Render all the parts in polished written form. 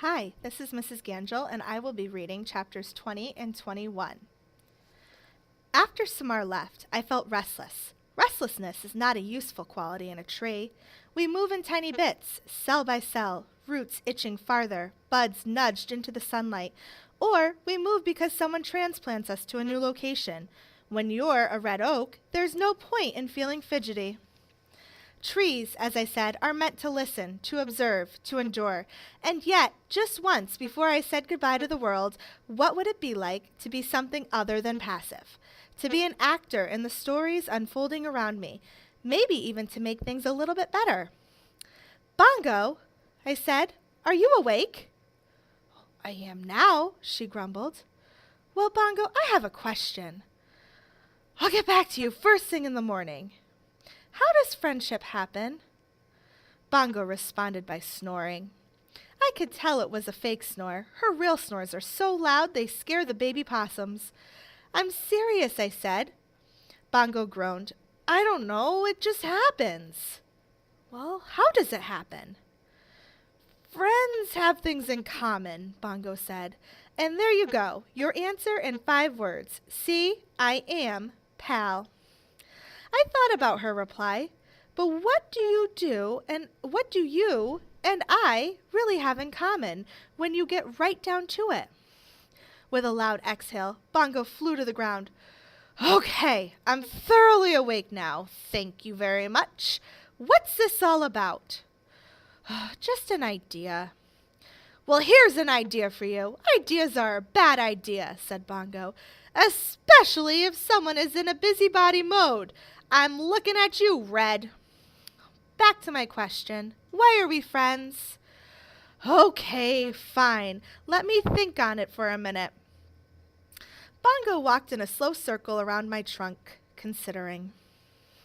Hi, this is Mrs Gangell, and I will be reading chapters 20 and 21. After Samar left, I felt restless. Restlessness is not a useful quality in a tree. We move in tiny bits, cell by cell, roots itching farther, buds nudged into the sunlight, or we move because someone transplants us to a new location. When you're a red oak, there's no point in feeling fidgety. Trees, as I said, are meant to listen, to observe, to endure. And yet, just once before I said goodbye to the world, what would it be like to be something other than passive? To be an actor in the stories unfolding around me, maybe even to make things a little bit better. Bongo, I said, are you awake? I am now, she grumbled. Well, Bongo, I have a question. I'll get back to you first thing in the morning. How does friendship happen? Bongo responded by snoring. I could tell it was a fake snore. Her real snores are so loud they scare the baby possums. I'm serious, I said. Bongo groaned. I don't know, it just happens. Well, how does it happen? Friends have things in common, Bongo said. And there you go, your answer in 5 words. See, I am pal. I thought about her reply, but what do you and I really have in common when you get right down to it? With a loud exhale, Bongo flew to the ground. Okay, I'm thoroughly awake now. Thank you very much. What's this all about? Just an idea. Well, here's an idea for you. Ideas are a bad idea, said Bongo, especially if someone is in a busybody mode. I'm looking at you, Red. Back to my question. Why are we friends? Okay, fine. Let me think on it for a minute. Bongo walked in a slow circle around my trunk, considering.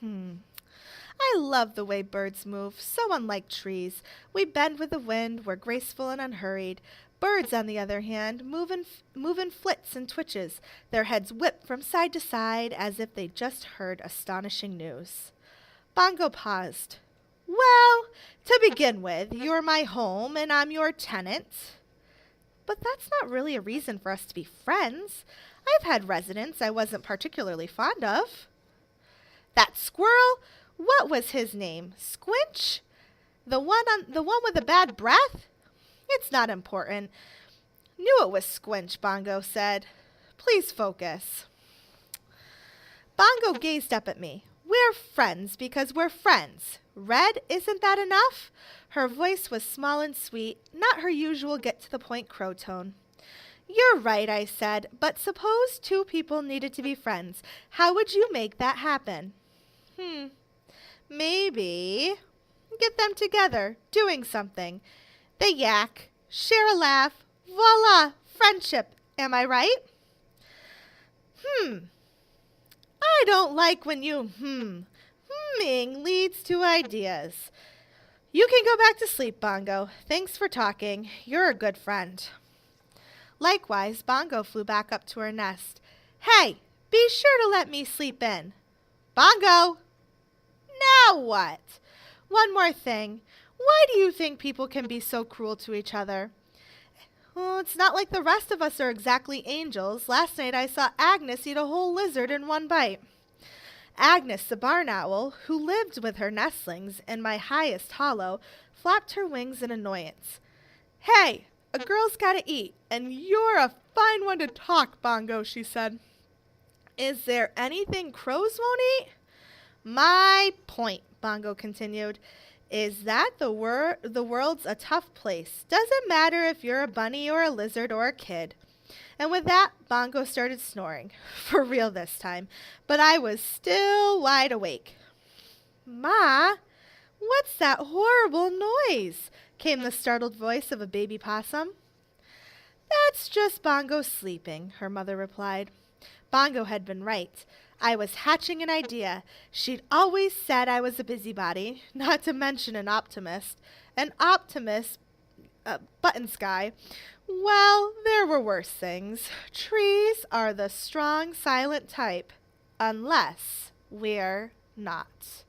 I love the way birds move, so unlike trees. We bend with the wind, we're graceful and unhurried. Birds, on the other hand, move in flits and twitches, their heads whip from side to side as if they just heard astonishing news. Bongo paused. Well, to begin with, you're my home and I'm your tenant. But that's not really a reason for us to be friends. I've had residents I wasn't particularly fond of. That squirrel? What was his name? Squinch? The one with the bad breath? It's not important. Knew it was Squinch, Bongo said. Please focus. Bongo gazed up at me. We're friends because we're friends. Red, isn't that enough? Her voice was small and sweet, not her usual get-to-the-point crow tone. You're right, I said, but suppose 2 people needed to be friends. How would you make that happen? Maybe get them together, doing something. They yak, share a laugh, voila, friendship. Am I right? I don't like when you Humming leads to ideas. You can go back to sleep, Bongo. Thanks for talking. You're a good friend. Likewise, Bongo flew back up to her nest. Hey, be sure to let me sleep in. Bongo! Now what? One more thing. Why do you think people can be so cruel to each other? Well, it's not like the rest of us are exactly angels. Last night I saw Agnes eat a whole lizard in one bite. Agnes, the barn owl, who lived with her nestlings in my highest hollow, flapped her wings in annoyance. Hey, a girl's gotta eat, and you're a fine one to talk, Bongo, she said. Is there anything crows won't eat? My point, Bongo continued, is that the world's a tough place. Doesn't matter if you're a bunny or a lizard or a kid. And with that, Bongo started snoring, for real this time, but I was still wide awake. Ma, what's that horrible noise? Came the startled voice of a baby possum. That's just Bongo sleeping, her mother replied. Bongo had been right. I was hatching an idea. She'd always said I was a busybody, not to mention an optimist. An optimist, button sky. Well, there were worse things. Trees are the strong, silent type, unless we're not.